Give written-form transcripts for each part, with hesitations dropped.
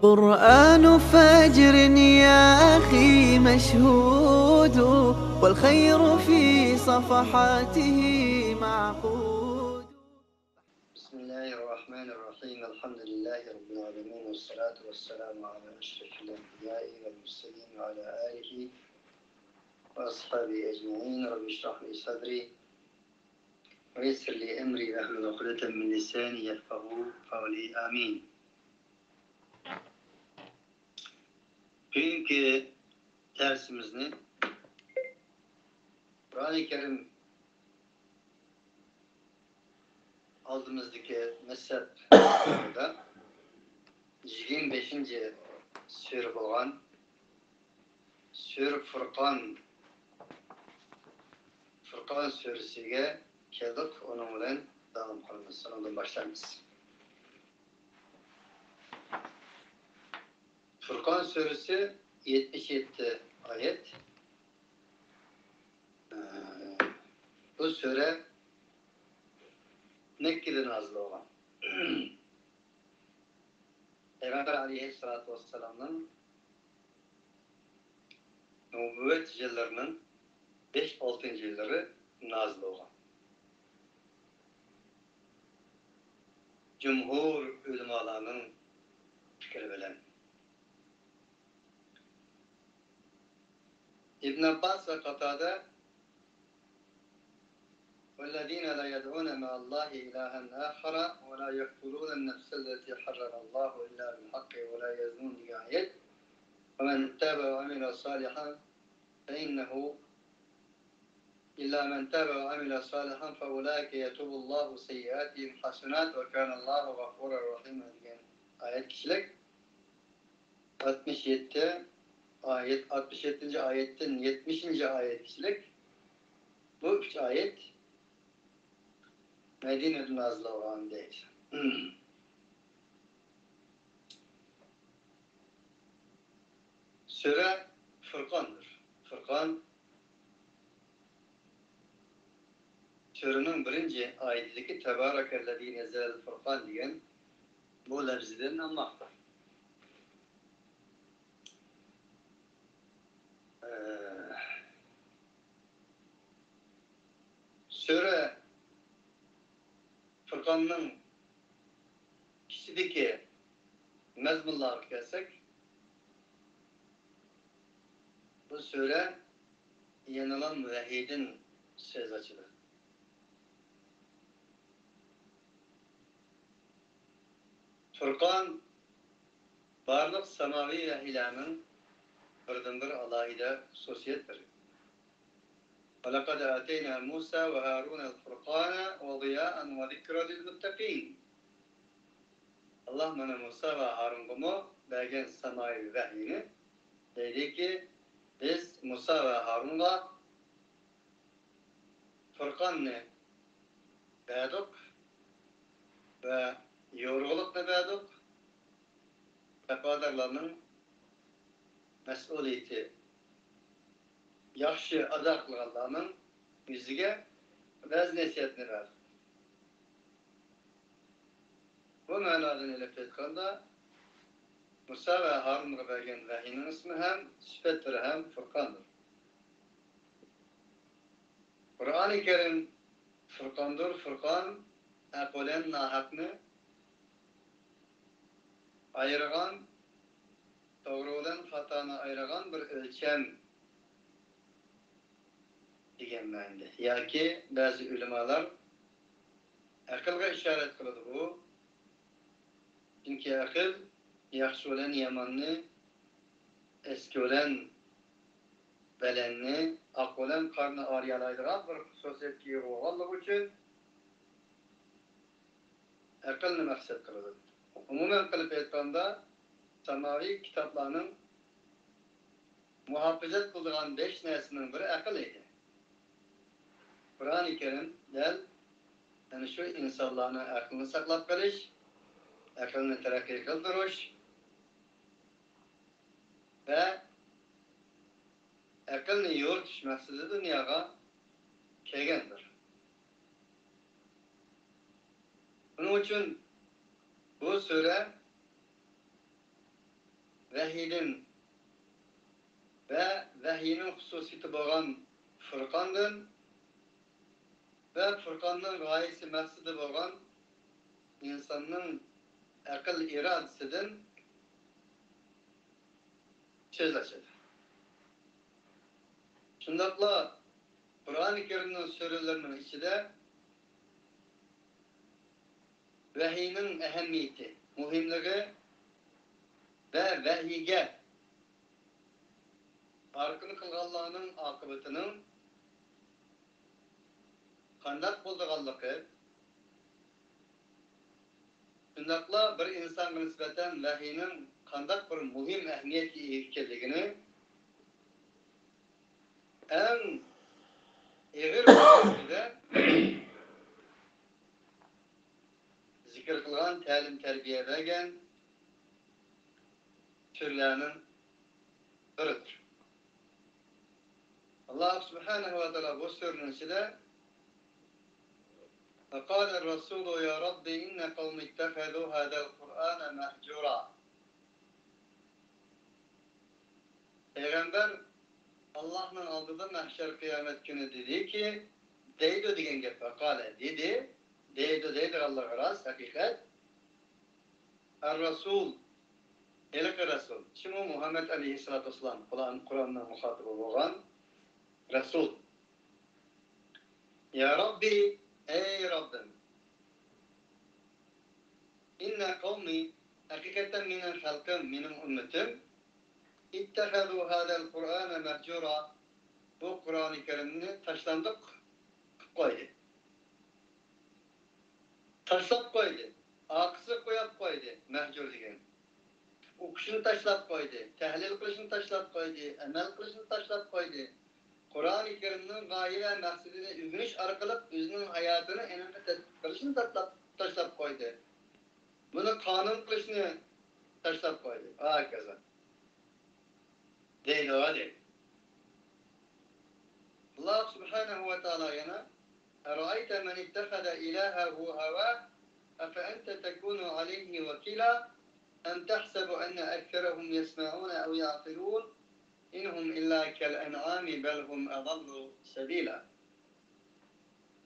قرآن فجر يا أخي مشهود، والخير في صفحاته معقود. بسم الله الرحمن الرحيم. الحمد لله رب العالمين، والصلاة والسلام على أشرف الأنبياء والمرسلين وعلى آله وأصحابه أجمعين. رب اشرح لي صدري ويسر لي أمري واحلل عقدة من لساني يفقهوا قولي. آمين. Bugünkü dersimizni Kur'an-ı Kerim aldığımızdaki mezhepte 25. sure olan Sure Furqan suresiga keldik. Onun bilan devam qilamiz. Ondan başlayamiz. Furqan suresi 77 ayet. Bu sure Mekke'de nazil olan. Peygamber aleyhissalatu vesselam'ın nübüvvet yıllarının 5-6. yılları nazil olan. Cumhur ulemalarının fikri bilen. İbn Abbas ve Katade وَالَّذ۪ينَ لَا يَدْعُونَ مَا اللّٰهِ إِلَٰهًا آخَرَ وَلَا يَقْتُلُونَ النَّفْسَ الَّتِي حَرَّمَ اللّٰهُ إِلَّا بِالْحَقِّ وَلَا يَزْنُونَ نِهَايَةً وَمَنْ تَابَ وَعَمِلَ صَالِحًا فَإِنَّهُ إِلَّا مَنْ تَابَ وَعَمِلَ صَالِحًا فَأُولَٰئِكَ يَتُوبُ اللّٰهُ سَيِّئَاتِهِمْ حَسَنَاتٍ وَكَانَ اللّٰهُ غَفُورًا رَحِيمًا diyen ayet kişilik 67. ayetten 70. ayet kişilik bu 3 ayet Medine'de nazil olan değil. Sure Furqan'dır. Furqan surenin 1. ayetindeki Tebârekellezî nezzelel Furqan diyen bu lafziden anlaktır. Sure Furqan'ın kişideki mezmunları kelsek, bu sure yanılan müvehhidin söz açıdır. Furqan barlık semavi vehiylerinin birden-bir alayida hususiyettir. وَلَقَدْ آتَيْنَا مُوسَى وَهَارُونَ الْفُرْقَانَ وَضِيَاءً وَذِكْرًا لِلْمُتَّقِينَ. Allah bana Musa ve Harun'a vergen semavi vahyini dedi ki biz Musa ve Harun'a Furqan'ı verdik ve yorulukla verdik. Takadarlarının mesuliyeti yaxşı ada qılğanlarının yüzüge vəz nəsiyyətini verdik. Bu mənadan elə etqanda Musa ve Harun'a vergen vahyinin ismi hem sübettir hem Furqan'dır. Kur'an-ı Kerim Furqan'dır. Furqan akılen nahakını ayırgan, doğrudan hatanı ayırgan bir ölçem degan ma'noda. Yoki bazı ulamalar aqlga ishorat qiladi bu. Chunki aql yaxshi bilan yomonni, eski bilan balandni, oq bilan qorni oriyalaydigan bir xususiyatga ega bo'lganligi uchun aqlni maqsad qiladi. Umuman qilib aytganda, samaviy kitoblarning muhofazat qiladigan 5 narsaning biri aql edi. Kur'an-ı Kerim yani şu insanların aklını saklap qilish, aklını terakki qildirish ve aklını yo'ritish maqsadida dunyoga kelgandir. Bunun için bu sure vahiyden ve vahiyinin hususiyeti bolan Furqandan ve Furqanның gayesi maksidi bolan insanın akıl iradesinden söz açılır. Şundakla Kur'an-ı Kerim'in sürülerinin içinde vahiyinin ehemmiyeti, muhimliği ve vahiyge arkını kılganlığının akıbetinin kandak bulduğanlığı, şundakla bir insan nispeten vahiyinin kandak bir muhim ehemmiyeti ilkeligini en ağır bir şekilde zikir kılgan, talim terbiye vergen türlerinin biridir. Allah subhanahu ve teala bu sürünün içinde فقال الرسول يا رب إن قوم اتخذوا هذا القرآن مهجورا. Peygamber Allah'ın aldığında mahşer kıyamet günü dedi ki deydi diyen gep fakale dedi deydi Allah'a rast hakikat Er-Rasul Elik Resul şimdi Muhammed Aleyhisselatü Vesselam Kur'an'dan muhatabı olan Resul Ya Rabbi ey Rabbim inne kavmi hakikaten minin halkım minin ümmetim İttehadu hâdel Kur'âne mehcura bu Kur'an-ı Kerim'ini taşlandık koydu. Taşlap koydu. Akısı koyup koydu. Mehcur degen. Okuşunu taşlap koydu. Tehlil kılışını taşlap koydu. Emel kılışını taşlap koydu. Kur'an-ı Kerim'in gaye ve maksadını ügünüş arkalık özünün hayatını enine tetbik kılışını taşlap koydu. Bunu kanun kılışını taşlap koydu. Herkese. Değil o değil. Allah subhanahu ve teala yana اَرَأَيْتَ مَنِ اتَّخَذَ إِلَٰهَهُ هَوَاهُ أَفَأَنْتَ تَكُونُ عَلَيْهِ وَكِيلًا أَمْ تَحْسَبُ أَنَّ أَكْثَرَهُمْ يَسْمَعُونَ أَوْ يَعْقِلُونَ إِنْهُمْ إِلَّا كَالْأَنْعَامِ بَلْ هُمْ أَضَلُّ سَبِيلًا.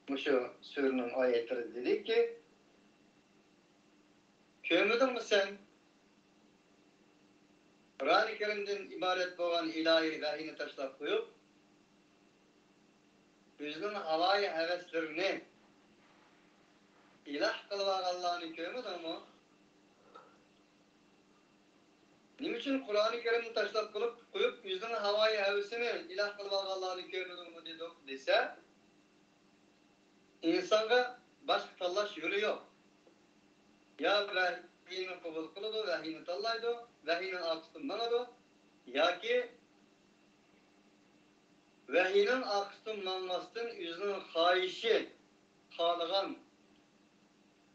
Bu şu sürünün ayetleri dedik ki görmedin mi sen? Kur'an-ı Kerim'den ibaret olan ilahi vahiyini taşlap koyup özünün havai heveslerini ilah kılmak Allah'ını görmedin mi? Niçin Kur'an-ı Kerim'i taşlap koyup özünün havai hevesini ilah kılmak Allah'ını görmedin mi dedik dese insana başka tallaş yolu yok. Ya vahiyini kabul kılıdı, vahiyini tallaydı, vahiyinin akısından adı ya ki vahiyinin akısından yüzünün hayişi kalıgan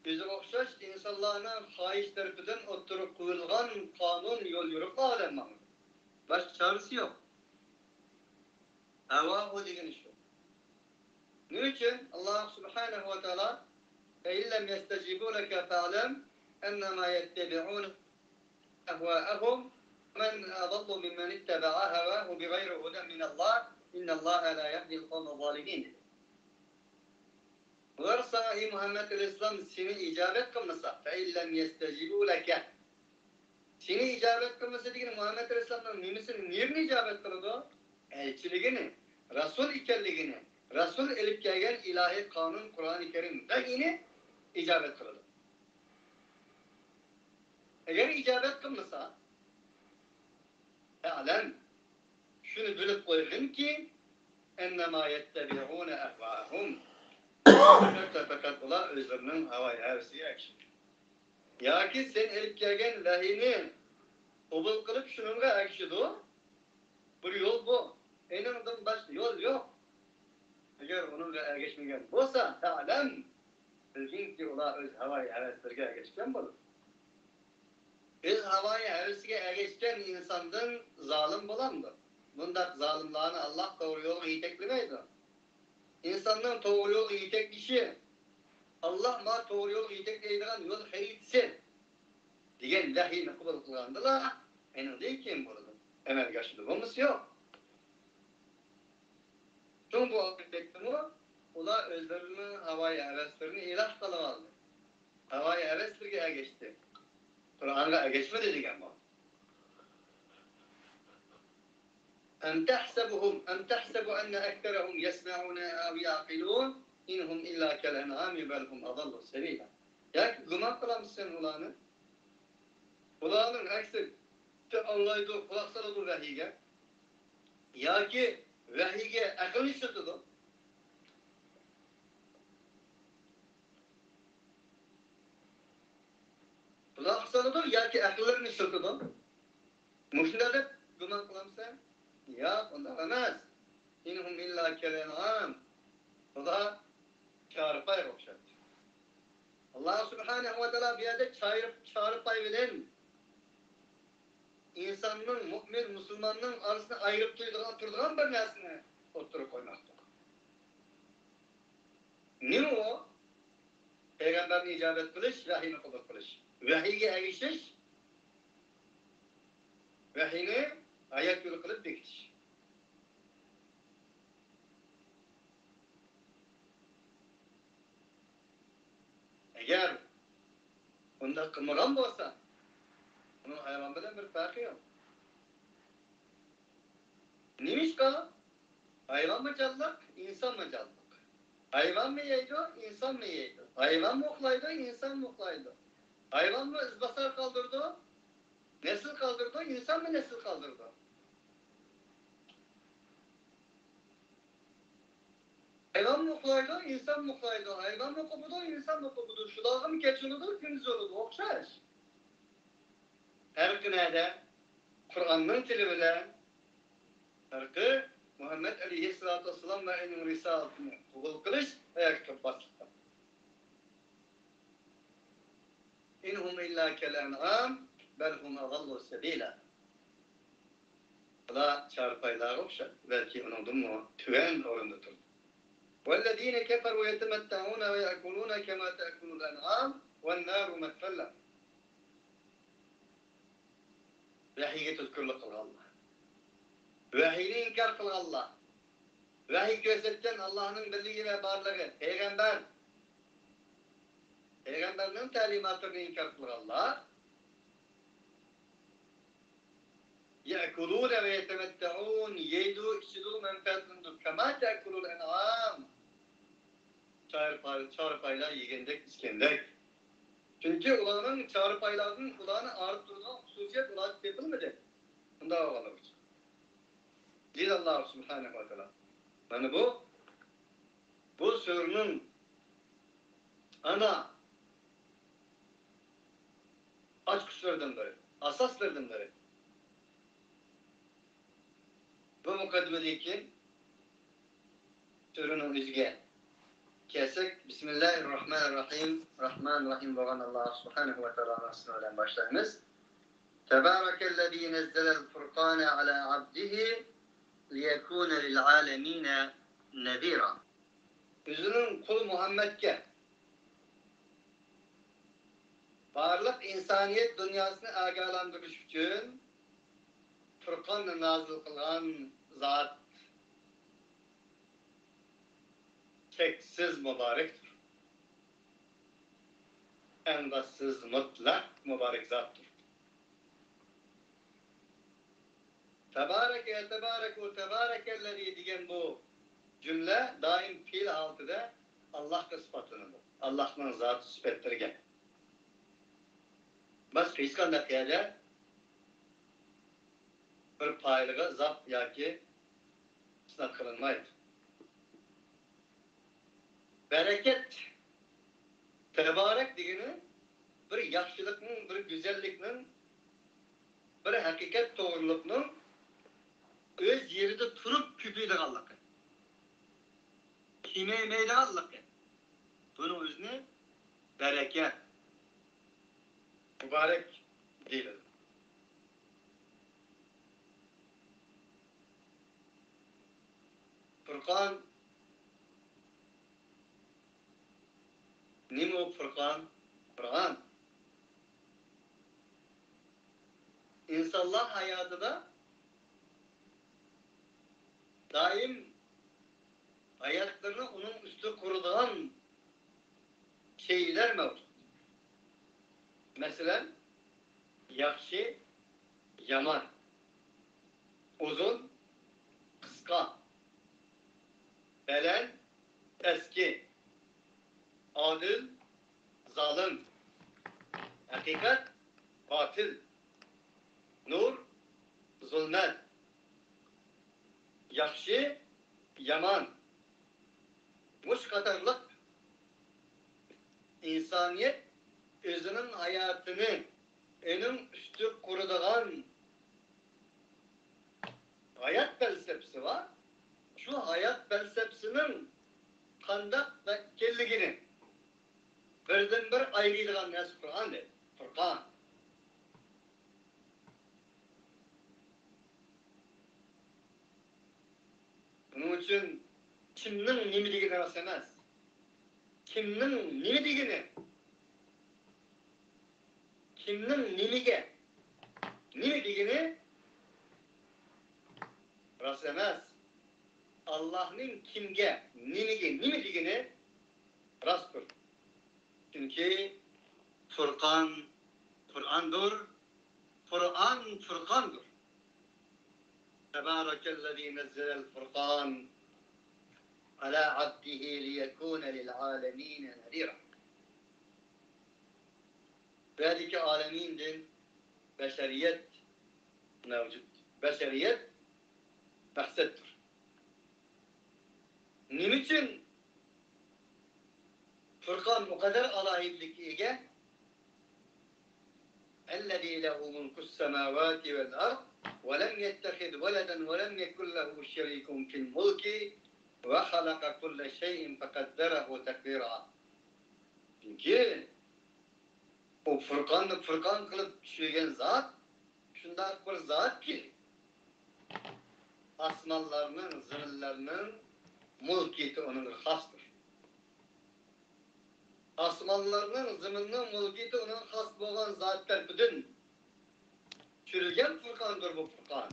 yüzü okşaş insanların hayiş tarafından oturup kuyulgan kanun yol yürüp alemmanı. Başka çaresi yok. Hava o degen iş yok. Niçin? Allah subhanahu ve teala اَاِلَّمْ يَسْتَجِبُوا لَكَ فَعْلَمْ اَنَّمَا يَتَّبِعُونَ اَهْوَاءَهُمْ مَنْ أَضَلُّ مِمَّنِ اتَّبَعَ هَوَاهُ بِغَيْرِ هُدًى مِنَ اللّٰهِ اِنَّ اللّٰهَ لَا يَهْدِي الْقَوْمَ الظَّالِمِينَ. Bunlar sana ey Muhammed Aleyhisselam seni icabet kılmasa فَاِلَّمْ يَسْتَجِبُوا لَكَ seni icabet kılmasa degeni Muhammed Aleyhisselam'ın nimisini niye icabet kıldı? Elçiliğini, Resul ikelliğini, Resul elip gelgen ilahi kanun Kur'an-ı Kerim ve yine icabet kıldı. Eğer icabet kılmasa alem şunu bilip koyun ki ennemâ yettebi'ûne ehvâhum fakat ola özlerinin havai hevesi ekşi. Ya ki sen elip gelgen vahiyini obul kılıp şununla ekşidi bir yol bu. Eninde başka yol yok. Eğer onunla ergeçmeyen olsa alem bilgin ki ola öz havai heveslerine ergeçken olur. Öz havai hevesine ergeçken insandan zalim bulandır. Bundak zalimlerini Allah doğru yolu yeteklemeydi. İnsanın doğru yolu yeteklişi Allah ma doğru yolu yetekleydiğin yol hayitsi diyen vahiyini kabul kılandılar. Henüz değil kim burada? Emel yaşlılığımız yok. Tüm bu ayettimi ula özlerinin havai heveslerini ilah kalıp aldı. Havai heveslerine geçti. Kur'an'a geçmedi degen bu. أم تحسب أن أكثرهم يسمعون أو يعقلون إنهم إلا كالأنعام بل هم أضل سبيلا. Ya gımak kılamışsın ulanı. Ulanın aksi anlaydı, kulak saladı vehige. Ya ki vehige akıl işletiyor. Kulak saladı ya ki akıllarını işletiyor. Muşnada gımak kılamışsın. Ya onda olmaz. İnhum illa kelen'am. O da çağrıpay okşar. Allah subhanehu ve teala bir yerde çağrıpay bilen insanın, mümin, Müslümanın arasında ayırıp durduğun bir nesine oturup koymakta. Ne o? Peygamberin icabet kılış, vahiyini kabul kılış. Vahiyye erişiş, vahiyini ayet yolu kılıp bekliş. Eğer bunda kımıran olsa, onun hayvan bilen bir farkı yok. Neymiş ka? Hayvan mı canlık, insan mı canlık? Hayvan mı yeydi, insan mı yeydi? Hayvan mı oklaydı, insan mı oklaydı? Hayvan mı ızbasar kaldırdı, nesil kaldırdı, insan mı nesil kaldırdı? Hayvan mı oklaydı, insan mı oklaydı? Hayvan mı kopudu, insan mı kopudu? Şu dalga mı geçiyordu, gündüz oldu, okşar. Her günede Kur'an'ın dili bilen farkı Muhammed Aleyhisselatü Vesselam ve onun risaletini kabul kılış ve yakıp basıkta. İnhum illa kelen'am belhum adallu sebila. Bu da çarpaylar okşar. Belki onun dumu tüven orundadır. وَالَّذ۪ينَ كَفَرُوا يَتَمَتَّعُونَ وَيَأْكُلُونَ كَمَا تَأْكُلُ الْاَنْعَامُ وَالنَّارُ مَثْفَلًا. Vahiyye tezkürlük kıl Allah. Vahiyini inkar kıl Allah. Vahiy gözetken Allah'ın birliği ve varlığı. Peygamberinin talimatını inkar kıl Allah. يَأْكُلُونَ وَيَتَمَتَّعُونَ yeydu, içidu menfaatindir. Kama te'kulul en'am. Çağrıpayla yigendek, iskendek. Çünkü ulanın çağrıpaylarının kulağını ağrıttırdığı hususiyet ulaşıp yapılmadı. Bunda olalım. Dil Allah subhanehu ve teala. Yani bu sürünün ana açkışlarından biri, asaslarından biri. Bu mukaddimedeki sürünün üzge kesek Bismillahirrahmanirrahim. Rahmanirrahim olan Allah subhanehu ve teala ismiyle başlayınız. Tebârekellezî nezzelel furkâne alâ abdihi liyekûne lil'âlemîne nezîrâ. Üzünün kulu Muhammed'ke varlık insaniyet dünyasını agalandırış için Furkan'la nazil kılan zat teksiz mübarektir. Endassız mutlak mübarek zattır. Tebareke tebareku tebarekellezî diyen bu cümle daim fiil altıda Allah sıfatınıdır. Allah'ın zatı sıfatları Başka iskanda kıyada bir paylığı zat yaki sınat kılınmaydı. Bereket, tebarek digini bir yaxşılıkның, bir güzellikның, bir hakikat doğrulukның öz yerinde turup küpüydü Allah'ı. Kimeymeyle Allah'ı. Bunun özünü bereket, mübarek değildir. Furkan, neymi o Furkan? Kur'an. insanlar hayatında daim hayatlarını onun üstü kurulan şeyler mevcut. Mesela yaxşı, yaman, uzun, kıska, belen, eski, adil, zalim, hakikat, batıl, nur, zulmet, yaxşı, yaman, muş kadarlık insaniyet özünün hayatını önün üstü kuruduğun hayat felsefesi var. Şu hayat felsefesinin kandak ve kelligini birden bir ayrılığın nesi Kur'an dedi. Furkan. Bunun için kimnin nimidigini rastlamaz. Kimnin nimidigini, kimnin nimidigini rastlamaz. Allah'ın kimge, nimidigini rastdır. Çünkü Furkan, Kur'an'dır. Kur'an, Furkan'dır. Tebârekellezî nezzelel Furkan alâ abdihi liyekûne lil'âlemîne nedîra. Belki alemindir, beşeriyet mevcut. Beşeriyet mahsettir. Niçin Furkan o kadar alahiblik ege? اَلَّذ۪ي لَهُ مُلْكُ السَّمَاوَاتِ وَالْأَرْضِ وَلَمْ يَتَّخِذْ وَلَدًا وَلَمْ يَكُنْ لَهُ شَرِيكٌ فِي الْمُلْكِ وَخَلَقَ كُلَّ شَيْءٍ فَقَدَّرَهُ تَقْدِيرًا. Çünkü o Furkan kılıp düşürgen zat, şundan bir zat ki, asmanlarının, zırhlarının mülkiyeti onun hastır. Asmanlarının, zımının mülkiyeti onun has boğan zatlar bütün çürügen Furkan'dır bu Furkan.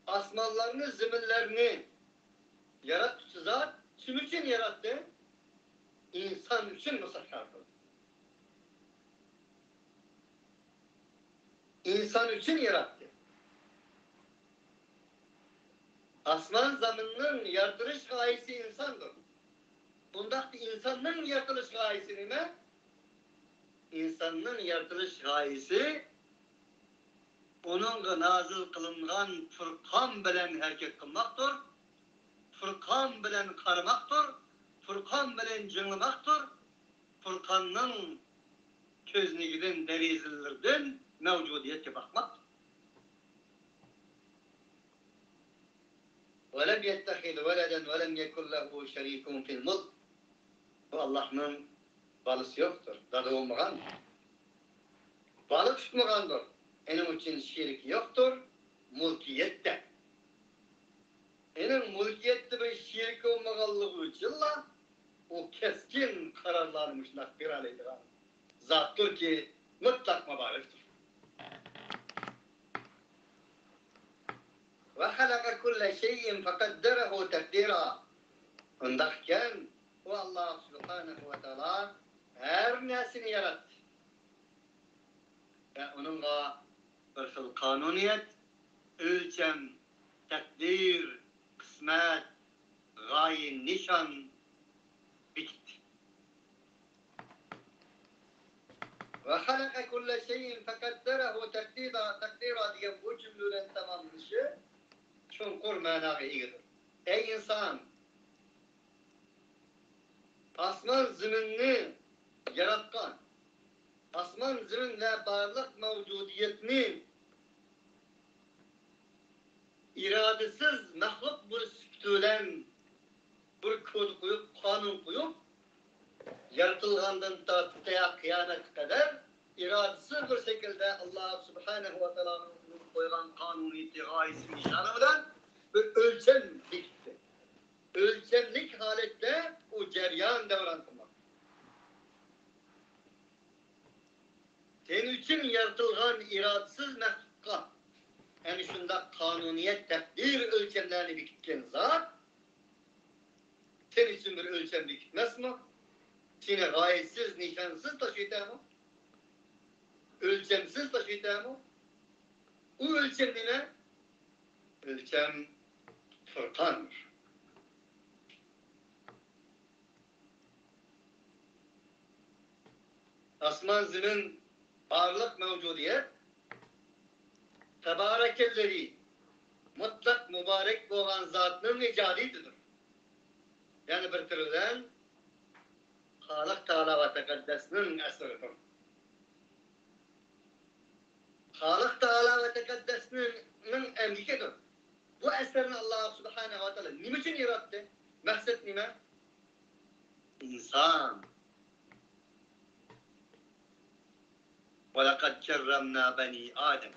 Asmanlarını, zımınlarını yarattı zat, kim için yarattı? İnsan için musahhar kıldı. İnsan için yarattı. Asman zamanının yaratılış gayesi insandır. Bundaki insanın yaratılış gayesi ne? İnsanın yaratılış gayesi onun nazil kılıngan Furkan bilen hareket kılmaktır. Furkan bilen karmaktır. Furkan bilen cınlamaktır. Furkan'ın közüne giden derizlerden mevcudiyete bakmaktır. وَلَمْ يَتَّخِذْ وَلَدًا وَلَمْ يَكُنْ لَهُ شَرِيكٌ فِي الْمُلْكِ. Bu Allah'ın balısı yoktur, dadı olmagandır. Balık tutmagandır. Onun için şirik yoktur, mülkiyette. Onun mülkiyette bir şirik olmaganlığı için o keskin kararlarmış nakdir aleydiren zattır ki mutlak mübarektir. وَخَلَقَ كُلَّ شَيْءٍ فَقَدَّرَهُ تَقْدِيرًا. Ondakken o Allah Subhanahu ve Teala her nesini yarattı. Ve onunla bir xil kanuniyet, ölçem, takdir, kısmet, gaye, nişan bitti. وَخَلَقَ كُلَّ شَيْءٍ فَقَدَّرَهُ تَقْدِيرًا diye bu cümlelerin tamamlanışı çunkur manaya iyidir. Ey insan! Asman zımını yaratkan, asman zımınla bağlılık mevcudiyetini iradesiz mahluk bir sütülen bir kod koyup, kanun koyup yaratılgandan tatlıya kıyamet kadar iradesiz bir şekilde Allah Subhanahu ve Teala'nın koyulan kanuniyeti gayesi nişanından bir ölçem dikti. Ölçemlik halette o ceryan devran kılmak. Sen için yaratılgan iradsiz məxluqa, yani şunda kanuniyet, takdir ölçemlerini bekitken zat, sen için bir ölçem bekitmez mi? Seni gayetsiz, nişansız taşıyıta mı? Ölçemsiz taşıyıta mı? O ölçem ne? Ölçem Furkan'dır. Asman zemin varlık mevcudiyet, tebarekelleri mutlak mübarek olan zatının icadidir. Yani bir türden Halik Teala ve Tekaddes'nin eseridir. Halik Teala ve Tekaddes'nin emrikidir. Bu eserini Allah Subhanahu ve Teala niçin yarattı? Maksat nime? İnsan. وَلَقَدْ كَرَّمْنَا بَنِي آدَمَ.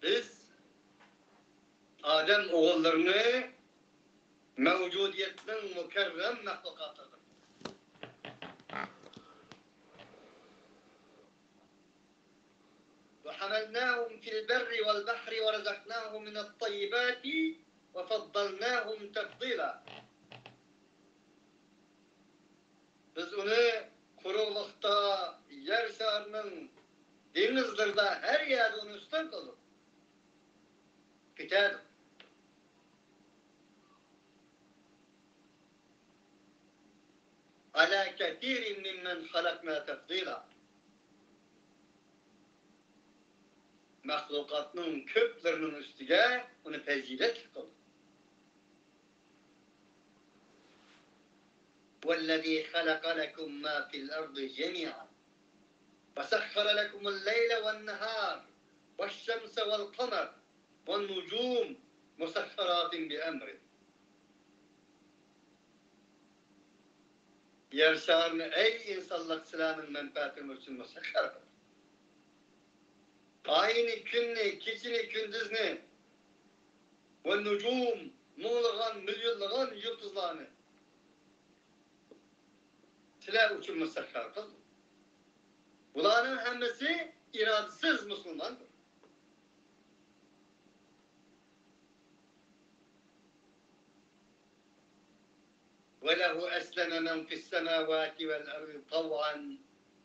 Biz Adem oğullarını mevcudiyetin mükerrem mahlukatıdır. وَحَمَلْنَاهُمْ فِي الْبَرِّ وَالْبَحْرِ وَرَزَقْنَاهُمْ مِنَ الطَّيِّبَاتِ وَفَضَّلْنَاهُمْ تَفْضِيلًا. Biz onu kurulukta, yer şarının, denizlerde her yerde onu üstün kıldık. Biterdik. عَلَى كَثِيرٍ مِّمَّنْ خَلَقْنَا تَفْضِيلًا. Mahlukatının köplerinin üstüge onu fazilet kıldık. وَالَّذ۪ي خَلَقَ لَكُمْ مَا فِي الْأَرْضِ جَمِيعًا وَسَخَّرَ لَكُمُ اللَّيْلَ وَالنَّهَارِ وَالشَّمْسَ وَالْقَمَرِ وَالنُّجُومِ مُسَخَّرَاتٍ بِأَمْرِهِ. Yer şarını ey insanlık selamın menfaatinin için musakhar kılır. Aynı günni, keçini, gündüzni وَالنُّجُومِ muğlağın, milyonlağın yıldızlarını silah için musakhar kılır. Bunların hemmesi iradesiz Müslümandır. وَلَهُ أَسْلَمَ مَنْ فِي السَّمَاوَاتِ وَالْأَرْضِ طَوْعًا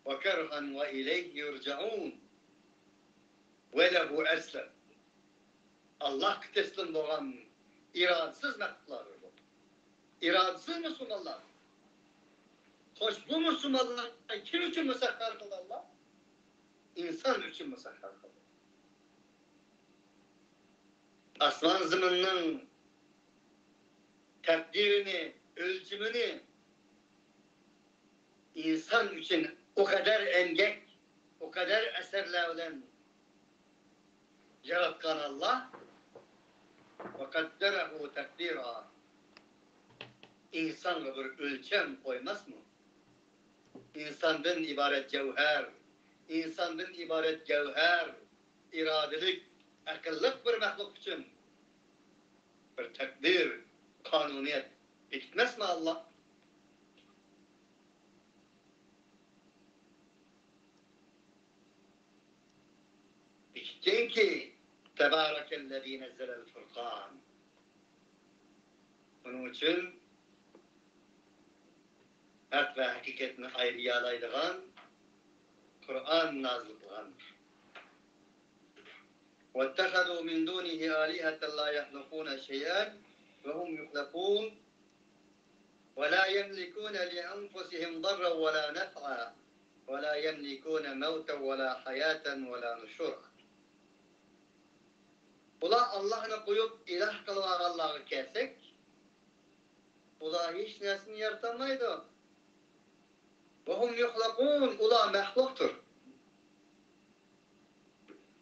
وَكَرْهًا وَإِلَيْهِ يُرْجَعُونَ. وَلَهُ أَسْلَمَ. Allah teslim olan iradesiz mektuplardır. İradesiz Müslümanlar. Hoş bu Müslümanlar kim için musakhar kıldı Allah? İnsan için musakhar kıldı. Asman zımının takdirini, ölçümünü insan için o kadar engek, o kadar eserlerle yaratkan Allah وَقَدَّرَهُ تَقْدِيرًا. İnsanla bir ölçem koymaz mı? İnsandan ibaret cevher, insandan ibaret cevher, iradelik, akıllık bir mahluk için bir takdir, kanuniyet bitmez mi Allah? Diyeceksin ki Tebârekellezî nezzelel furkân. Bunun için hak ve hakikatini ayrıyalaydıgan Kur'an nazil kılandır. وَاتَّخَذُوا مِنْ دُونِهِ آلِهَةً لَا يَخْلُقُونَ شَيْئًا وَهُمْ يُخْلَقُونَ وَلَا يَمْلِكُونَ لِأَنْفُسِهِمْ ضَرًّا وَلَا نَفْعًا وَلَا يَمْلِكُونَ مَوْتًا وَلَا حَيَاةً وَلَا نُشُورًا. Ula Allah'ını koyup ilah kılmak Allah'ı kersek, ula hiç nesini yaratamaydı. وَهُمْ يُخْلَقُونَ. Ula mehluktur.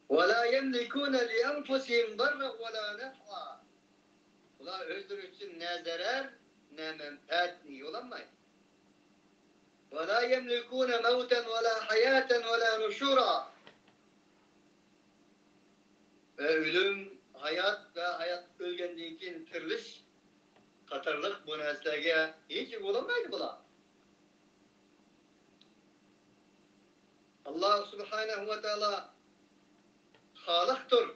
وَلَا يَمْلِكُونَ لِأَنْفُسِهِمْ ضَرًّا وَلَا نَفْعًا. Ula öldür için ne zarar ne menfaat ni olamaydı. وَلَا يَمْلِكُونَ مَوْتًا وَلَا حَيَاةً وَلَا نُشُورًا. Ve ölüm, hayat ve hayat ölgenliğin tiriliş, katarlık bu neslige hiç olamaydı bula. Allah subhanahu ve teala halıktır.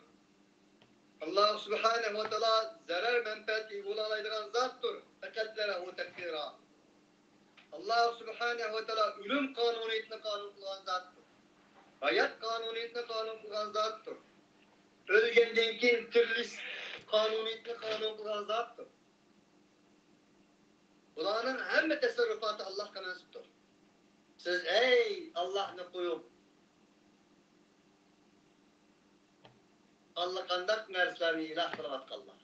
Allah subhanahu ve teala zarar menfaati uygulamaydıgan zattır. Fekatlere o tekfira. Allah subhanahu ve teala ölüm kanuniyetini kanun kılan zattır. Hayat kanuniyetini kanun kılan zattır. Ölgenden keyin tiriliş kanuniyetini kanun kılan zattır. Bularning hamma tasarrufati Allohga mansubdir. Siz ey Allohni qo'yib allaqanday narsalarni iloh qilayotganlar.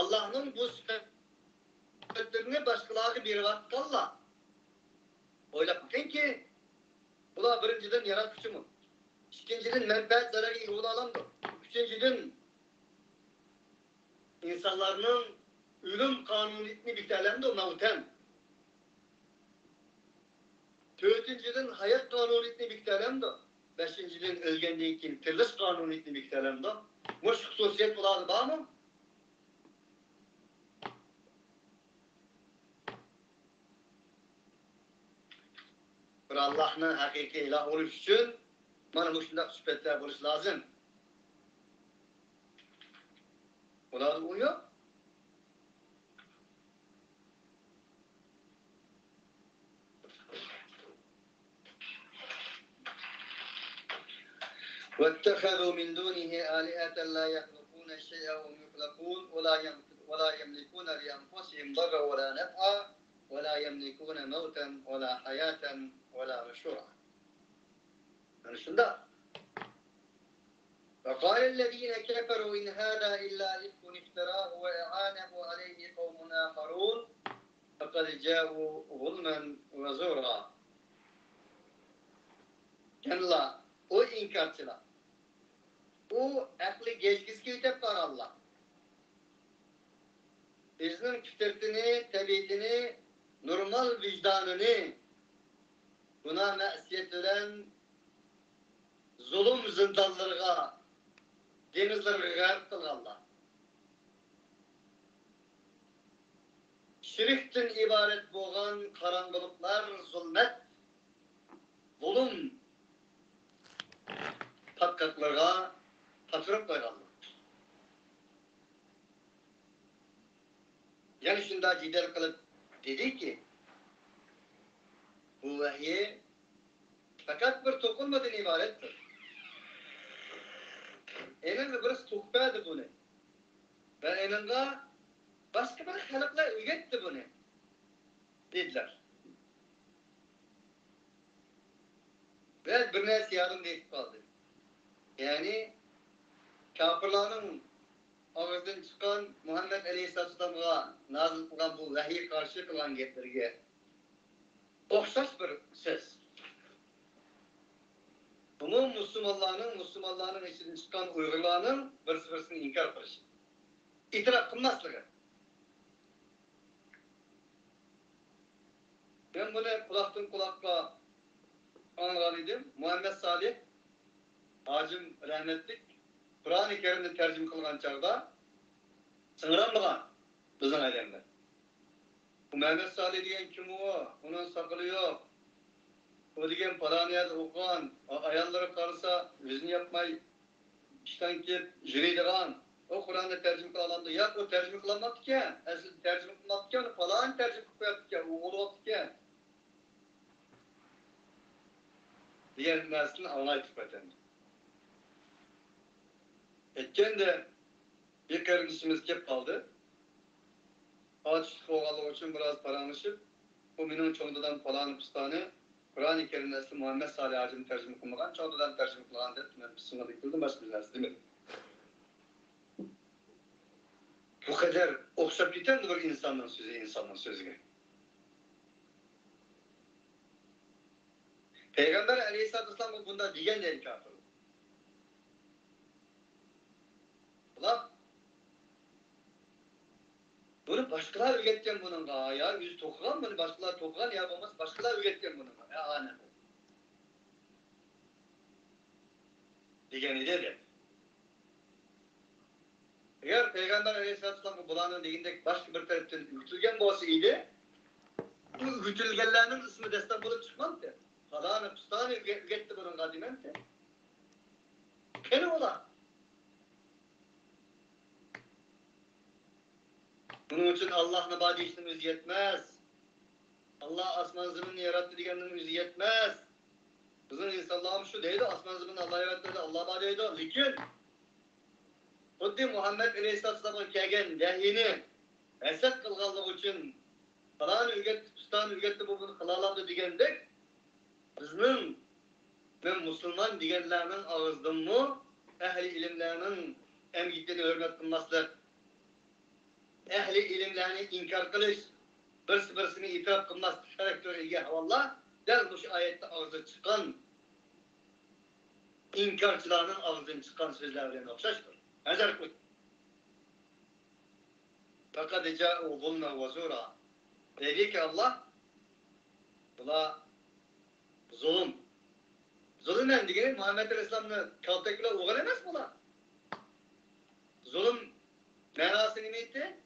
Allohning bu sifatlarini boshqalarga berayotganlar. O'ylab bakingki, bular birinchidan yaratuvchimi? Ikkinchidan manfaat zararga yo'l olamdir. Uchinchidan insonlarning ölüm kanuniyetini bitirelim de mevten. Dördüncüden hayat kanuniyetini bitirelim de. Beşinciden ölgenden keyin tiriliş kanuniyetini bitirelim de. Bu hususiyet bular var mı? Bir Allah'ın hakiki ilah oluş için bana bu şundak sübetler buluş lazım. Bular da uyuyor. واتخذوا من دونه آلهة لا يخلقون شيئا وهم يخلقون ولا يملكون لأنفسهم ضرا ولا نفعا ولا يملكون موتا ولا حياة ولا نشورا. يعني شنو فقال الذين كفروا إن هذا إلا إفك افتراه وإعانه عليه قوم آخرون فقد جاءوا ظلما وزورا. Kendiler o inkarçılar. O aklı geçgizki ötep var Allah. Bizning fitretini, tabiatini, normal vicdanını buna ma'siyet bilen zulüm zindanlarına, denizlerine garip kılganlar. Şirkten ibaret boğan karanlıklar, zulmet, zulüm patkaklarına patırıp koyganlar. Yani şunda cidel kılıp dedi ki bu vahiy fakat bir dokunmadan ibarettir. Eninde birisi tukpadı bunu. Ve eninde başka bir halklar üyetti bunu. Dediler. Ve bir neresi yardım deyip kaldı. Yani kafirlerin ağızdan çıkan Muhammed Aleyhisselam'a nazil kılan bu vahiy karşı kılan geplerge okşaş bir söz. Bunu Müslümanların içinden çıkan Uygurlarının birisini inkar kılışı. İtiraf kılmazlığı. Ben bunu kulaktan kulakla anlayan idim. Muhammed Salih Hacım rahmetlik Kur'an-ı Kerim'de tercüme kılgan çağda sınıranmagan bizden adamlar. Bu Muhammed Salih diyen kim o? Onun sakalı yok. O diyen paraniyat okuyan, ayarları karısa yüzünü yapmayı işten ki jüriydiğen o Kur'an'da tercüme kılandı. Ya o tercüme kılamadı ki. Asıl tercüme kılamadı ki onu falan tercüme kılamadı ki. O olmadı ki. Diğer neslini anlayıp patendi. Etken de bir kardeşimiz kep kaldı. Ağaçlık oğalı için biraz paranlaşıp bu minun çoğundan falan pistane Kur'an-ı Kerim nesli Muhammed Salih Hacı'nın tercüme kılmadan çoğundan tercüme kılan dedi. Ben bir sınırda yıkıldım başka bir dersi değil mi? Bu kadar okşap biten bir insanın sözü. Peygamber Aleyhisselatü Vesselam bunda diyen değil kafir. Ulan bunu başkalar üretken bunun ya yüz tokugan bunu başkalar tokugan ya olmaz başkalar üretken bunun ya anne. Digeni dedi. Eğer Peygamber Aleyhisselatü Vesselam bulanın digindeki başka bir taraftan ütülgen boğası idi. Bu ütülgenlerinin ismi destan bulup çıkmadı. Falanı pıstanı ügetti bunun kadimente. Kene ola. Bunun için Allah'ın badi işimiz yetmez. Allah asman zımını yarattı diyenimiz yetmez. Bizim insanlığım şu değil, asman zımını Allah yarattı, Allah badi eydi. Lakin, Huddi Muhammed Aleyhisselam'ın kelgen dehini esed kılganlık için falanı ügetti, pıstanı ügetti bunu kılalabdı digendek, bizning men Müslüman diyenlerinin ağızdan mı, ehli ilimlerinin emgitlerini hürmet kılmaslık, ehli ilimlerini inkar kılış, birisini itiraf kılmaslık karakteriyle Allah, der bu şu ayette ağzı çıkan, inkarcılarının ağzından çıkan sözlerine okşaştır. Hazır koy. Fakat ca'u zulme ve zura. Dedi ki Allah, bula zulüm. Zulüm degeni Muhammed Aleyhisselam'ın kaltakıyla uğran emez bula. Zulüm manası neydi?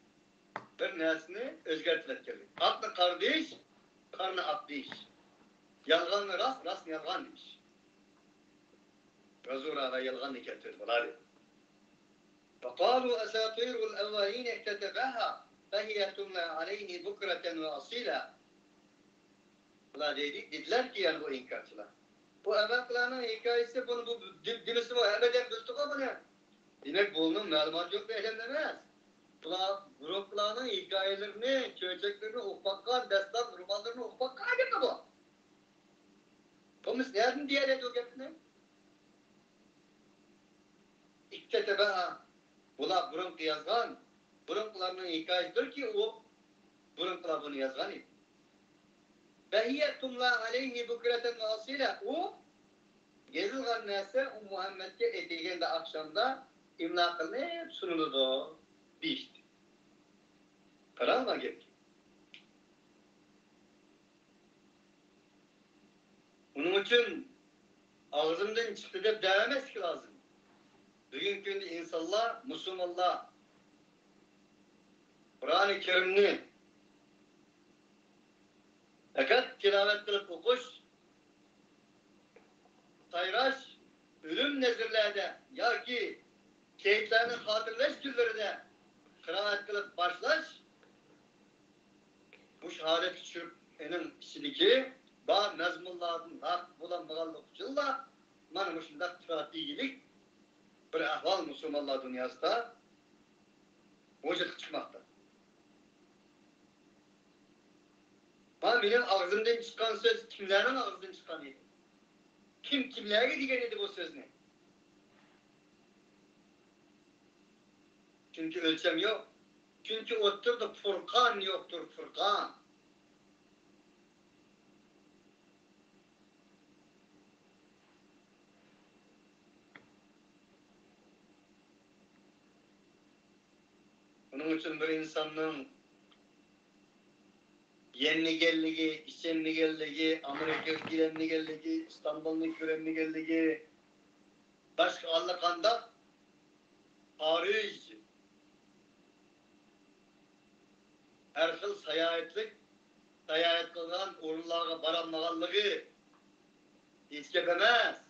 Bir nesini özgertmek gerek. Aklı kardeş, karnı akdeş. Yalganlı rast, rast yalgan demiş. Razura ve yalgan getirdi. فقالوا أساطير الأولين اكتتبها فهي تملى عليه بكرة وأصيلا. Dediler ki yani bu inkarcılar. Bu evvelkilerin hikayesi bunu bu dilisi var. Ebeden bildik ama ne? Demek bunun malumat yok bir elemlemez. Gruplarının hikayelerini, çöçeklerini okumakkan, destan, romanlarını okumakkan gibi bu. Bu nereden diğer ediyor kendine? İktetebeha. Bula burun yazgan, burunlarının hikayesidir ki o burunlar bunu yazgan idi. Behiye tumla aleyhi bukreten ve asile. O yazılgan neyse o Muhammed'e etilgende akşamda imla kılınıp sunuldu. Değişti. Karanlığa geldi. Bunun için ağzımdan çıktı da denemez ki lazım. Bugünkü insanlar, Müslümanlar Kur'an-ı Kerim'ni fakat tilavet kılıp okuş, sayraş, ölüm nezirlerde ya ki şehitlerinin hatırlaş günlerinde kıraat kılıp başlaş, bu şehadet küçüğünün içindeki bazı mezmunlarının hak bulanmağalık uçulla manmışında tıraatiyilik bir ahval Müslümanlar dünyasında vücut çıkmakta. Ama benim ağzımdan çıkan söz kimlerin ağzından çıkan idi? Kim kimlere diyen idi bu söz ne? Çünkü ölçem yok. Çünkü oturdu Furkan yoktur, Furkan. Bunun için bir insanın yenligelliği, işenligelliği, Amerika girenligelliği, İstanbul'un görenligelliği, başka allakanda hariç, her xil sayahat kılgan orunlarga baranmaganlığı hiç gepemez.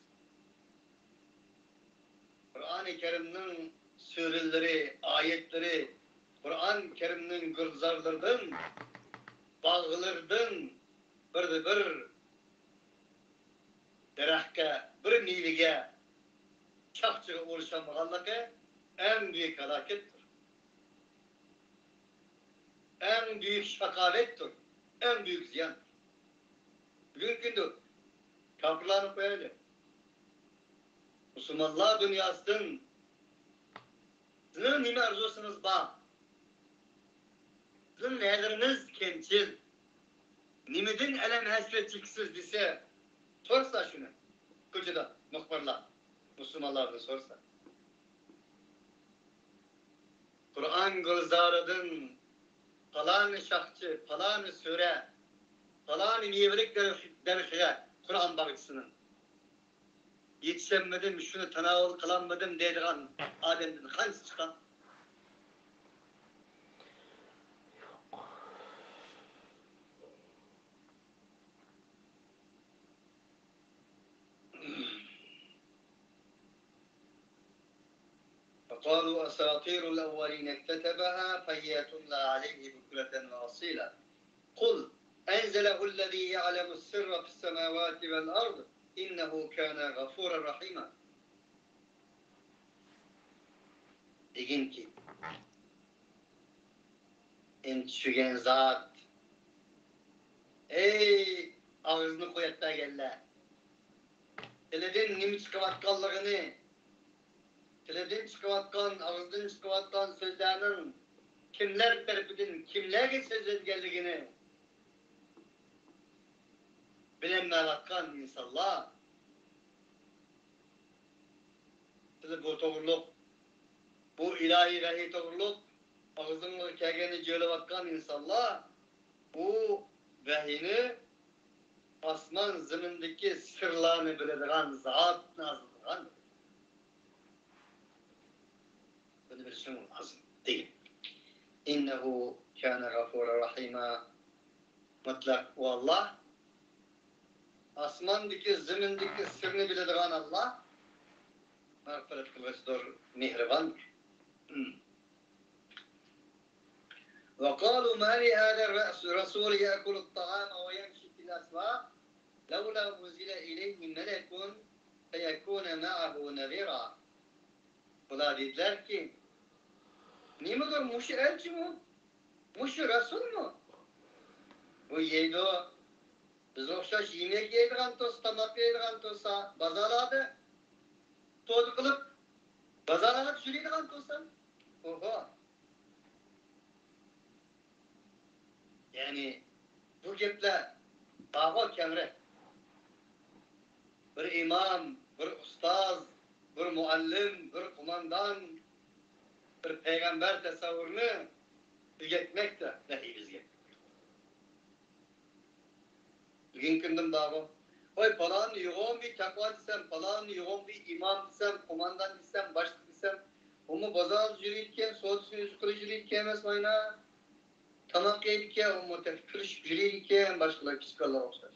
Kur'an-ı Kerim'nin sürüleri, ayetleri, Kur'an-ı Kerim'nin gülzarlardan, bağlardan bir derahke, bir nilige, çakçıga oluşamaganlığı en büyük halakettir. En büyük şakalettir. En büyük ziyandır. Bugünkü de kapılarını koyalım. Müslümanlar dünyasının sizin nime arzusunuz bağ? Sizin neleriniz kençil? Nimedin elem hasretçiksiz dese sorsa şunu. Kıcıda, muhbarlar. Müslümanlardan sorsa. Kur'an gülzarıdın falan şahçı, falan süre, falan niyevelik derişe Kur'an bakıcısının yetişemedim, şunu tanavul kılamadım dediğin ademden hangisi çıkan? وقالوا أساطير الأولين اكتتبها فهي تملى عليه بكرة وأصيلا قل أنزله الذي يعلم السر في السماوات والأرض إنه كان غفورا رحيما. Degin ki, en düşügen zat, ey ağzını koyatta gelle, teleden nim çıkavatkanlığını, teleden çıkavatkan, ağızdan çıkavatkan sözlerinin kimler tarafından, kimlerge sözlengenligini bilenmevatkan insanlar, tele bu doğruluk, bu ilahi vahiy doğruluk, ağzını kegeni cölevatkan insanlar, bu vahiyini asman zemindeki sırlarını bilediğin zat nazırlıgan. Bunu bilsin lazım değil. İnnehu kâne gafûra rahîmâ. Mutlak o Allah, asmandaki zemindeki sırrını bilediğin Allah, mağfiret kılıçtır, mihribandır. وقالوا ما لهذا الرسول يأكل الطعام ويمشي في الأسواق لولا أنزل إليه ملك فيكون معه نذيرا. Bunlar dediler ki, ne midir? Muşu elçi mi? Muşu Resul mu? Bu yeydi o. Biz okşaş yemek yeydiğen toz, tamak yeydiğen tozsa, bazarlarda toz kılıp, bazarlarda sürüydiğen tozsa, oho. Yani bu gepler bağa kemre. Bir imam, bir ustaz, bir muallim, bir kumandan, bir peygamber tasavvurunu ügetmek de dahi bizge. Bugün gündüm bağa. Oy falan yoğun bir takva desem, falan yoğun bir imam desem, kumandan desem, başlık desem, onu bazal jüriyken, soğutusun yüzü kılı jüriyken mesela, tamak yedik o mutefkiriş jüriyken başkalar psikologlar okşar.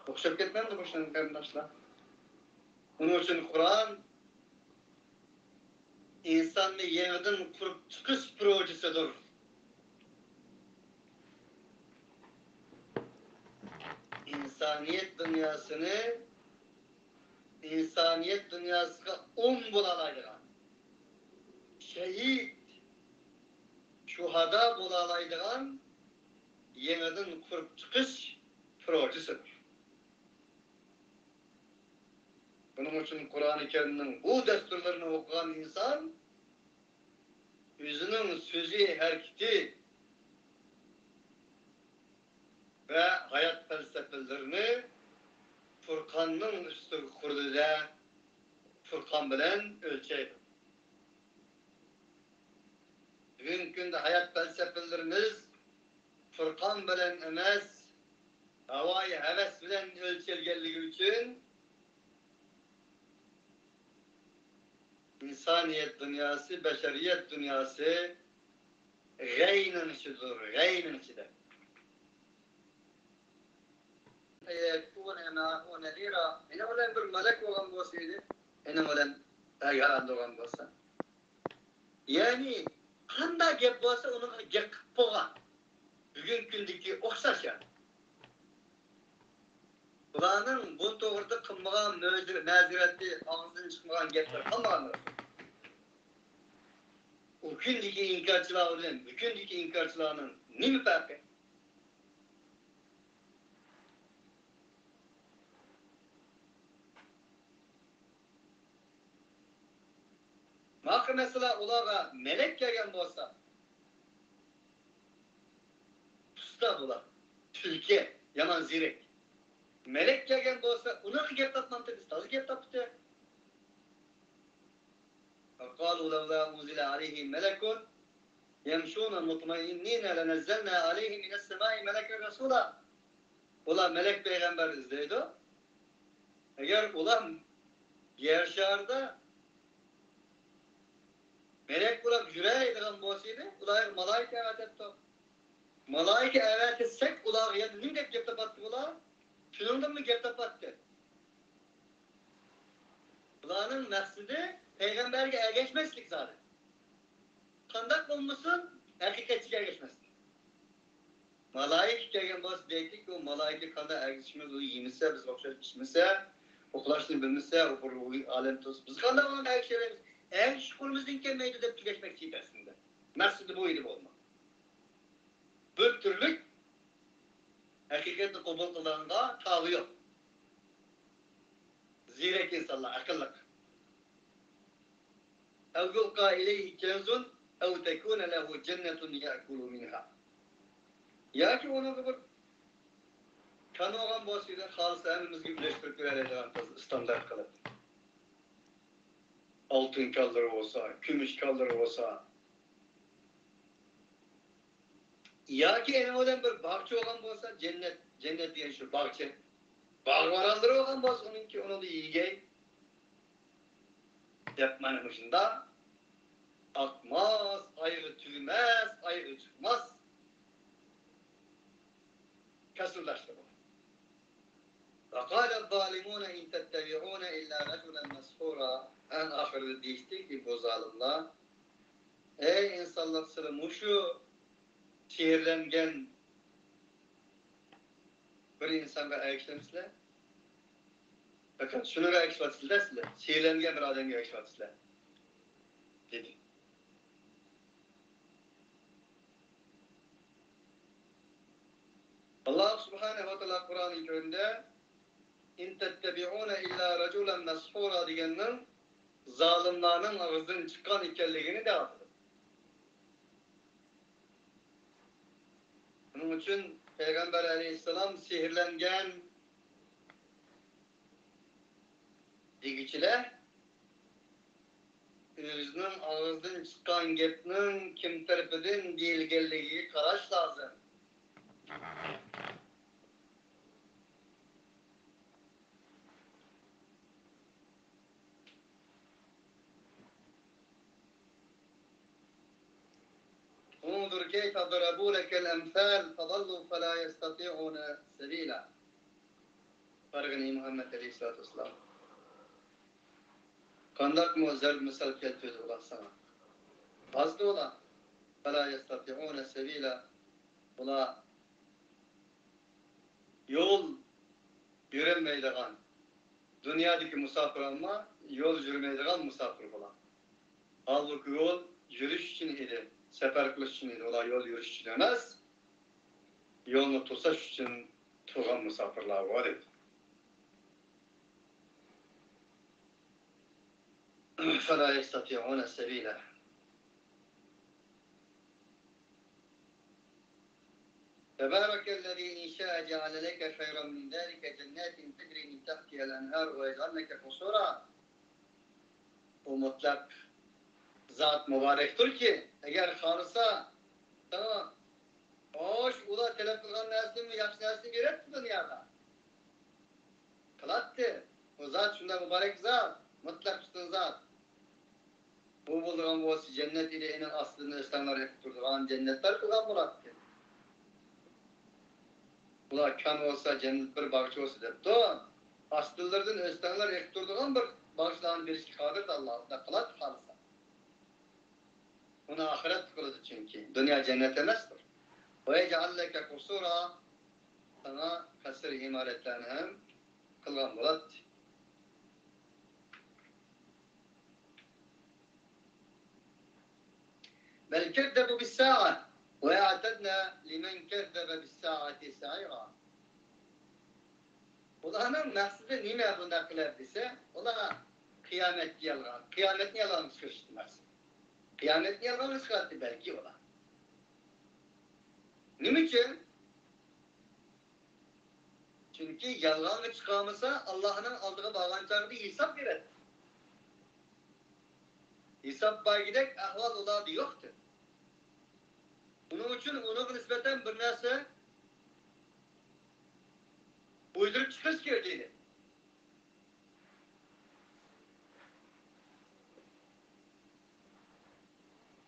Okşap ketmem de boşuna kardeşler. Onun için Kur'an insanı yeniden kurup çıkış projesidir. İnsaniyet dünyasını insaniyet dünyasına bulalaydıran, şehit, şuhada bulalaydıran yeniden kurup çıkış projesidir. Bunun için Kur'an-ı Kerim'in bu desturlarını okuyan insan, yüzünün sözü, hareketi ve hayat felsefelerini Furkan'ın üstü kurduğunda Furkan bilen ölçeydi. Bugünkü günde hayat felsefelerimiz Furkan bilen emez, havayı heves bilen ölçelgenliği için insaniyet dünyası, beşeriyet dünyası gaynin içidir, gaynin içidir. O nedira, yine olan bir melek olan olsaydı, yine olan ayağında olan olsa. Yani, kanda gep olsa onun gep boğan. Bugün gündeki okşaş yani. Kur'an'ın bu doğruda kılmağın meziretli, ağzından çıkmağın gepler kalmağındır. O gündeki inkarcılarının, bugündeki inkarcılarının ne mi farkı? Maka mesela olağa melek gelgen olsa, usta bular, Türkiye, yaman zirek. Melek gelgen olsa, onu gep tapmantı, biz tazı gep taptı. فقالوا لولا أنزل عليه ملك يمشون مطمئنين لنزلنا عليه من السماء ملكا رسولا. Ulan melek peygamber izleydi. Eğer ulan yer şarda melek ulan yüreğinden boşuydu, ulan malaika evet etti. Malaika evet etsek ulan yani ne gep tapattı ulan? Şunundan mı gep tapattı? Ulanın maksidi peygamberge ergeçmezlik zaten. Kandak olmasın, hakikatçiye ergeçmezlik. Malaik gelgen boz deydik, o malaik kanda ergeçmez, o yemişse, biz okşayıp içmişse, okulaşını bilmişse, o alem toz. Biz kanda onun ergeçmez. Eğer şukurumuzun kelmeydi de tükeşmek çiğdersinde. Mersidi bu idi olma. Bir türlük hakikatli kabul kılanğa tağı yok. Zirek insanlar, akıllık. اَوْ يُلْقَى اِلَيْهِ كَنْزٌ اَوْ تَكُونَ لَهُ جَنَّةٌ يَأْكُلُ مِنْهَا. Ya ki onu bir kanı olan boşuyla halısı emrimiz gibi birleştirip verelim standart kılıp. Altın kaldırı olsa, gümüş kaldırı olsa. Ya ki en olan bir bahçe olan olsa cennet diyen şu bahçe. Bağ varandırı olan olsa onunki onu da yiyeceği. Yapmanmışında akmaz, ayrı tüymez, ayrı çıkmaz. Kasırlaştı bu. وَقَالَ الظَّالِمُونَ اِنْ تَتَّبِعُونَ اِلَّا رَجُلًا مَسْحُورًا. En ahirde değişti ki bu zalimler. Ey insanlar sırrı şu şehirlengen bir insanga ayakşamışlar. Fakat şunu ayakşamışlar, şehirlengen bir adamga ayakşamışlar. Dedi. Allah subhanehu ve teala Kur'an-ı Kerim'de İn tettebi'ûne illâ racûlen meshûrâ diyeninin zalimlerin ağzından çıkan ikelliğini de atılır. Bunun için Peygamber aleyhisselam sihirlengen digiçiler özünün ağzından çıkan gepnin kim tarafından değilgelliği karaş lazım. انظر كيف ضربوا لك الأمثال فضلوا فلا يستطيعون سبيلا. Fargani Muhammed Aleyhisselatü Vesselam. Kandak muazzal misal keltiydi ulan sana. Azdı ola. فلا يستطيعون سبيلا. Ola yol yürümeydiğen dünyadaki musafir ama yol yürümeydiğen musafir olan. Halbuki yol yürüyüş için idi. Sefer kılıç için idi. Ola yol yürüyüş için emez. Yolunu tutsaş için tuğan musafirler var idi. فَلَا يَسْتَطِعُونَ سَب۪يلًا. تبارك الذي إن شاء جعل لك خيرا من ذلك جنات تجري من تحتها الأنهار ويجعل لك قصورا. O mutlak zat mübarektir ki eğer kalırsa tamam hoş ula telef kılgan nesli mi yaxşı nesli gerek mi dünyada? Kılattı. O zat şunda mübarek zat, mutlak üstün zat. Bu bulduğun bu cennet ile enen aslında İslamlar yapıp durduğun cennetler kılgan bıraktı. Ula kan olsa cennet bir bağışı olsa depti. Aslılardan İslamlar yapıp durduğun bir bağışlarını birisi kadir da Allah'ta kılat kalırsa. Ona ahiret kılıdı çünkü. Dünya cennet emezdir. وَيَجَعَلْ لَكَ قُصُورًا. Sana kasır imaretlerini hem kılgan bulat. بَلْ كَذَّبُوا بِالسَّاعَةِ وَيَعْتَدْنَا لِمَنْ كَذَّبَ بِالسَّاعَةِ سَعِيرًا. Ulanın maksızı nime bunda kılar dese, ulan kıyamet yalgan. Kıyamet yalgan çıkıştırmaz. Kıyamet yalgan çıkarttı belki ulan. Niçin? Çünkü yalgan çıkarmasa Allah'ın aldığı bağlantıları hesap verir. Hesap var gidek ahval oladı yoktur. Bunun için onun nispeten bir narsa uydurup çıkış geldiğini.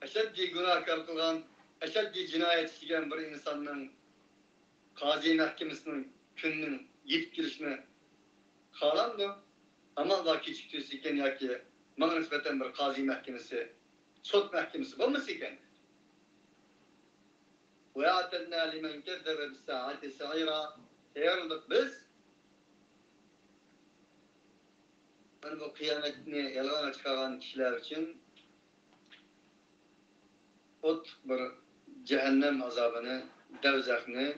Eşeddi günahkar kılgan, eşeddi cinayet işleyen bir insanın kazi mahkemesinin gününün yetip girişine kalandı. Ama Allah küçük tüysüken ya ki bana nispeten bir kazi mahkemesi, sot mahkemesi olması iken. وَيَعْتَدْنَا لِمَنْ كَذَّبَ بِالسَّاعَةِ سَعِيرًا tayarladık biz. Yani bu kıyametini yalana çıkaran kişiler için ot bir cehennem azabını, devzakını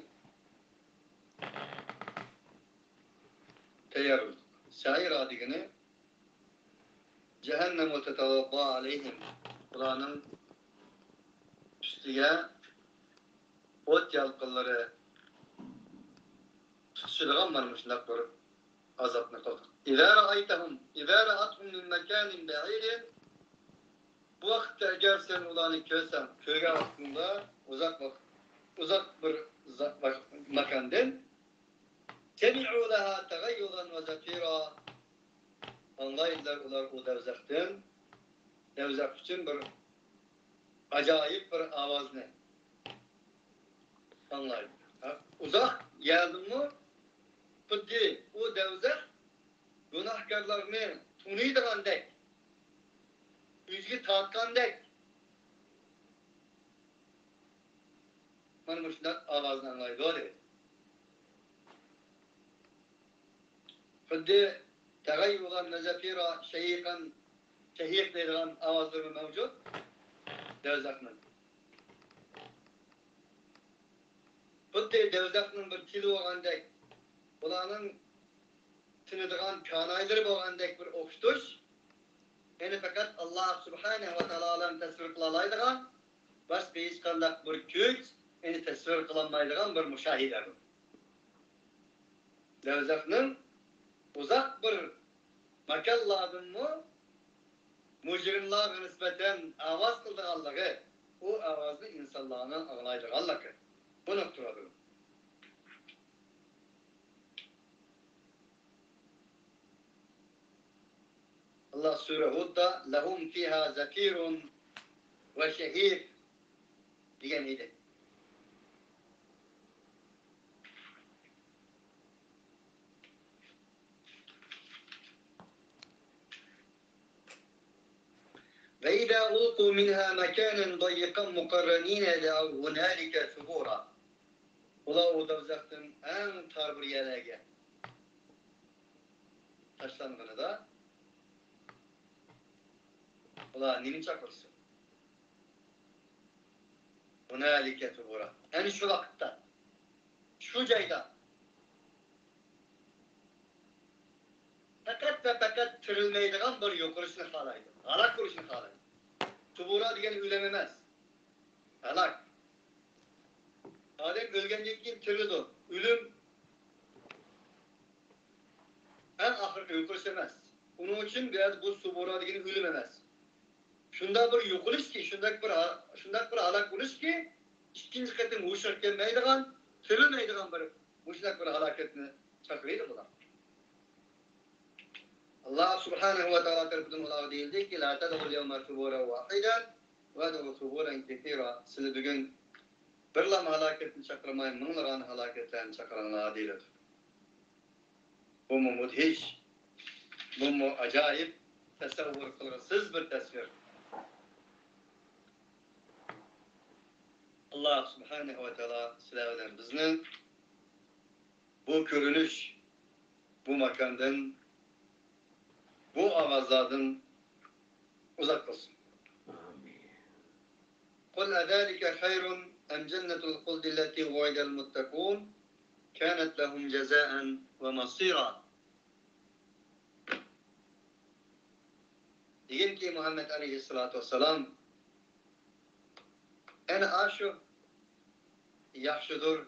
tayarladık. Sair adigini cehennem-u tetevalda aleyhim Kur'an'ın üstüge ot yalqılları tutuşulgan varmışlar bir azapını kıldık. İzâ ra'athum min mekânin ba'idin bu vakitte eğer sen ulanı görsen köye aslında uzak bir makandan semi'û lehâ tegayyudan ve zafîrâ anlayırlar ular o devzaktan devzak için bir acayip bir avazını anlayırlar. Uzak geldi mi Peki o devzak günahkarlarını tunuyduğandek, yüzgü tatlandek bana şundan avazını anlaydı öyle. Peki tegayyudan nezafira şehikan şehik dediğin avazları mevcut devzakının. Peki devzakının bir tili olgandek ulanın tınıdığan kanayları boğandek bir okştuş, yani fakat Allah subhanehu ve teala'nın tesvir kılalaydıgan, başka hiç kandak bir güç, yani tesvir kılamaydıgan bir müşahidedir. Devzakının uzak bir makalladın mı, mucrimlarına nispeten avaz kıldığanlığı, o avazı insanlarına ağlaydıganlığı. Bu noktadadır. Allah Sure Hud'da lehum fiha zafirun ve şehir diyeniydi. Ve izâ ulqû minhâ mekânen dayyikan mukarranîne de'av hunâlike subûrâ. Ula o devzaktan en tar bir yerege taşlandığını da ula nimin çakırsın? Hunâlike subûrâ. Yani şu vakitte, şu cayda fakat ve fakat tırılmaydıgan bir yokuruşunu halaydı. Halak kuruşunu halaydı. Subûrâ diyen ülememez. Halak. Adem ölgenden keyin tirildi. Ölüm en ahirki yokuruş emas. Onun için biraz bu subûrâ diyen ölüm emas. Şunda bir yokuruş ki, şunda bir halak buluş ki, ikinci katın uğuşarken meydigan, tirilmeydigan bir uğuşak bir halaketini çakırıydı bular. Allah subhanehu ve teala tarafından olarak değildi ki la tad'u yevme subura vahiden ve ad'u suburan ketira. Siz bugün birlam halaketini çakırmayın, mınlagan halaketlerini çakıranlar değildir. Bu mu mudhiş, bu mu acayip, tasavvur kılgısız bir tasvir. Allah subhanehu ve teala silahından bizni bu görünüş, bu makamdan, bu avazlardan uzak kılsın. قُلْ أَذَٰلِكَ خَيْرٌ اَمْ جَنَّةُ الْخُلْدِ الَّتِي وُعِدَ الْمُتَّقُونَ كَانَتْ لَهُمْ جَزَاءً وَمَصِيرًا. Deyin ki Muhammed Aleyhisselatü Vesselam en aşu yaxşıdır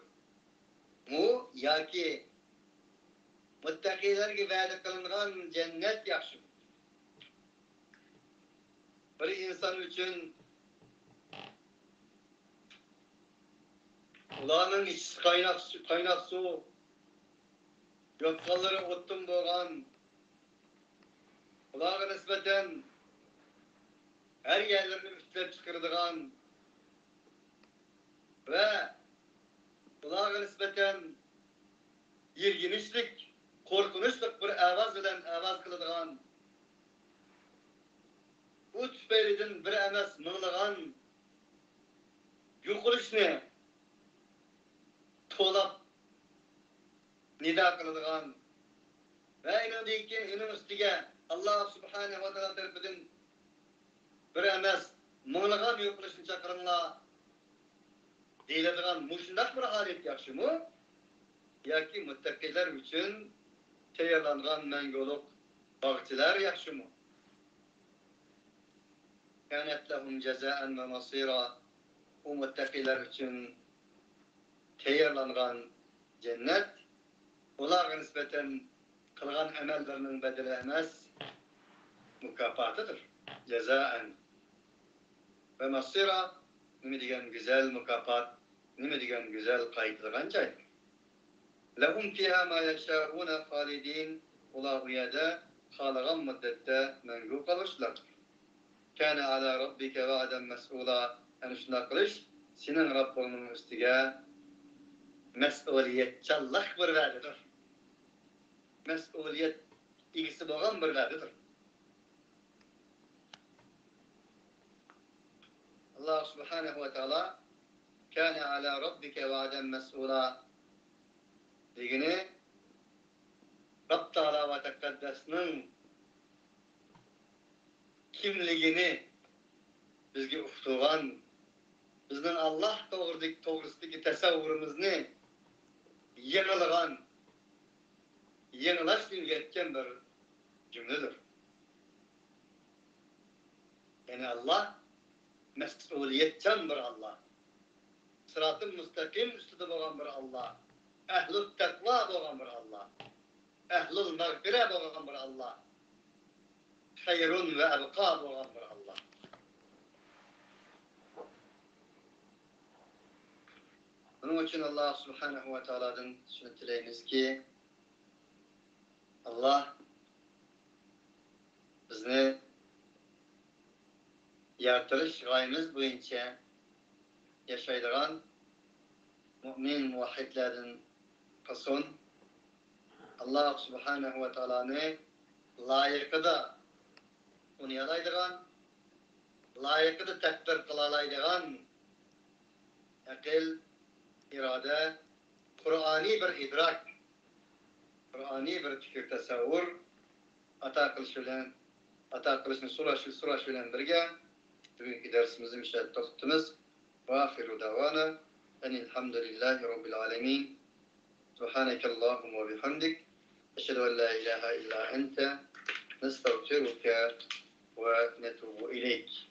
mu ya ki muttakilerge va'da kılıngan cennet yaxşı. Bir insan için ulanın iç kaynak su yokkalları ottum boğan ularga nispeten her yerlerini üstlep çıkırdığan ve ularga nispeten yirginişlik, korkunuşluk bir avaz bilen avaz kılıdığan yeriden bir emes mığlıgan yuqurishni to'lab nida qiladigan va uning ustiga Alloh subhanahu va taolo tarafidan bir emas mığlıgan yuqurishni chaqiringlar deyiladigan mushundaq bir holat yaxshimi yoki muttaqilar uchun tayyorlangan mangulik bog'chilar yaxshimi? Kanat lahum jazaan va masira. O muttaqilar uchun tayyorlangan jannat ularga nisbatan qilgan amallarining badali emas, mukofotidir. Jazaan va masira nima degan go'zal mukofot, nima degan go'zal qaytilgan joy. Lahum fiha ma yasha'una khalidin. Ular bu yerda xohlagan muddatda mangu qolishlar. Kana ala rabbika va'dan mas'ula. Yani şuna qilish senin Rabbinin üstüge mas'uliyetçallık bir vədidir. Mas'uliyet ilgisi bo'lgan bir vədidir. Allah subhanahu wa ta'ala kana ala rabbika va'dan mas'ula degini Rabb Ta'ala ve Tekaddes'nin kimligini bizge uqtuğan, bizden Allah to'g'risidagi tasavvurimizni yengillashtirgan bir cümledir. Yani Allah mas'uliyetchan bir Allah. Sırat-ı müstakim üstüde bo'lgan bir Allah. Ehlul takva bo'lgan bir Allah. Ehlul mağfire bo'lgan bir Allah. Hayrun ve abqa bo'lgan bir Allah. Bunun için Allah subhanahu wa ta'ala'dan şunu dileyimiz ki Allah bizni yaratılış gayemiz boyunca yaşaydıran mümin muvahhidlerden kılsın. Allah subhanahu wa ta'ala'nı layıkıda unuyalaydıran, layıkıda tekbir kılalaydıran akıl, irade, Kur'ani bir idrak, Kur'ani bir fikir tasavvur, ata kılışını suraş bilen birge, bugünkü dersimizi müşahit tuttunuz. Ve ahiru davana, enilhamdülillahi rabbil alemin. Subhaneke Allahumma bihamdik. Eşhedü en la ilahe illa ente. Nestağfiruke ve netubu ileyk.